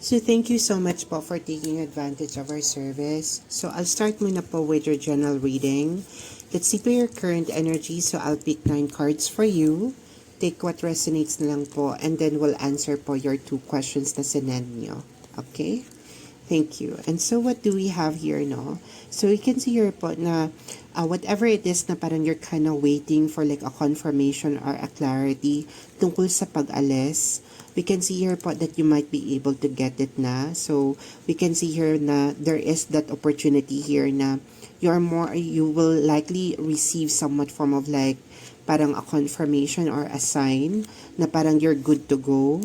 So thank you so much po for taking advantage of our service. So I'll start muna po with your general reading. Let's see po your current energy. So I'll pick 9 cards for you. Take what resonates na lang po and then we'll answer po your 2 questions na sinend nyo. Okay? Thank you. And so what do we have here, no? So you can see here po na whatever it is na parang you're kind of waiting for like a confirmation or a clarity tungkol sa pag-alis. We can see here po that you might be able to get it na. So we can see here na there is that opportunity here na you will likely receive somewhat form of like parang a confirmation or a sign na parang you're good to go.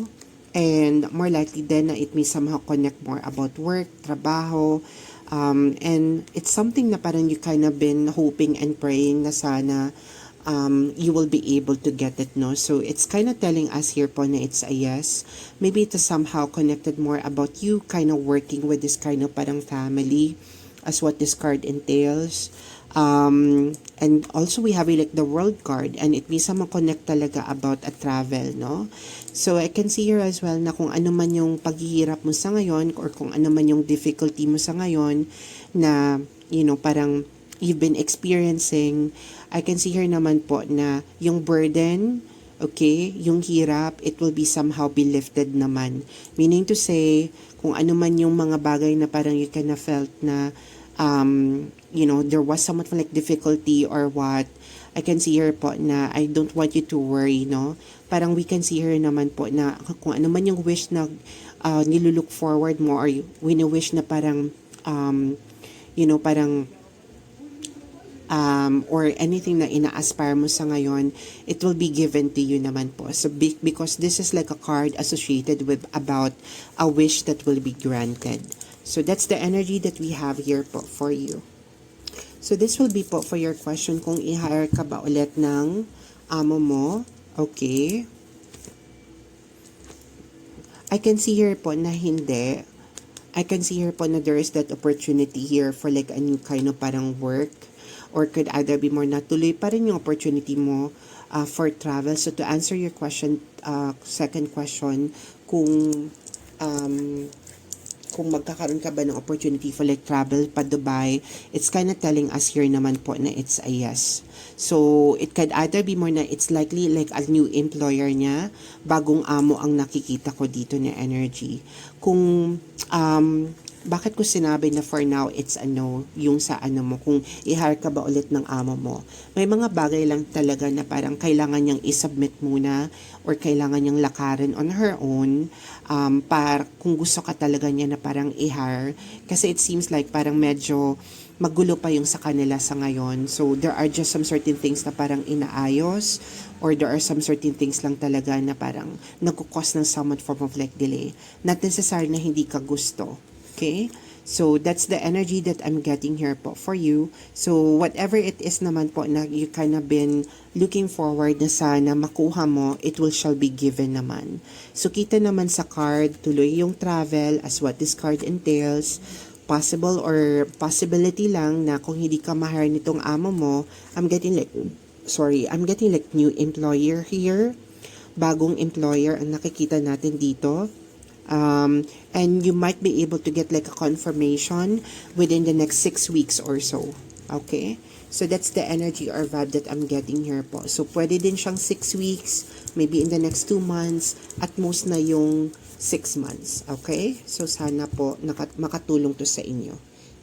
And more likely then na it may somehow connect more about work, trabaho, and it's something na parang you kind of been hoping and praying na sana you will be able to get it, no? So it's kind of telling us here po na it's a yes. Maybe it is somehow connected more about you kind of working with this kind of parang family as what this card entails. And also we have like the world card and it may somehow connect talaga about a travel, no? So I can see here as well na kung ano man yung paghihirap mo sa ngayon or kung ano man yung difficulty mo sa ngayon na, parang you've been experiencing, I can see here naman po na yung burden, okay, yung hirap, it will be somehow be lifted naman. Meaning to say, kung ano man yung mga bagay na parang you kind of felt na there was somewhat like difficulty or what, I can see here po na I don't want you to worry, no? Parang we can see here naman po na kung ano man yung wish na nilulook forward mo or wini-wish na parang, or anything na ina-aspire mo sa ngayon, it will be given to you naman po. So because this is like a card associated with about a wish that will be granted. So that's the energy that we have here po for you. So this will be po for your question kung i-hire ka ba ulit ng amo mo. Okay. I can see here po na hindi. I can see here po na there is that opportunity here for like a new kind of parang work or could either be more natuloy pa rin yung opportunity mo for travel. So to answer your question, second question, kung magkakaroon ka ba ng opportunity for like travel pa Dubai, it's kind of telling us here naman po na it's a yes. So, it could either be more na it's likely like a new employer niya, bagong amo ang nakikita ko dito na energy. Kung, bakit ko sinabi na for now it's yung sa mo, kung i-hire ka ba ulit ng amo mo. May mga bagay lang talaga na parang kailangan niyang isubmit muna or kailangan niyang lakarin on her own para kung gusto ka talaga niya na parang i-hire. Kasi it seems like parang medyo magulo pa yung sa kanila sa ngayon. So, there are just some certain things na parang inaayos or there are some certain things lang talaga na parang nagkukos ng somewhat form of like delay. Not necessarily na hindi ka gusto. Okay? So, that's the energy that I'm getting here po for you. So, whatever it is naman po na you kind of been looking forward na sana makuha mo, it will shall be given naman. So, kita naman sa card, tuloy yung travel as what this card entails. Possible or possibility lang na kung hindi ka ma-hire nitong amo mo, I'm getting like new employer here. Bagong employer ang nakikita natin dito. And you might be able to get like a confirmation within the next 6 weeks or so. Okay? So that's the energy or vibe that I'm getting here po. So pwede din siyang 6 weeks, maybe in the next 2 months, at most na yung 6 months. Okay? So sana po makatulong to sa inyo.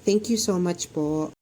Thank you so much po.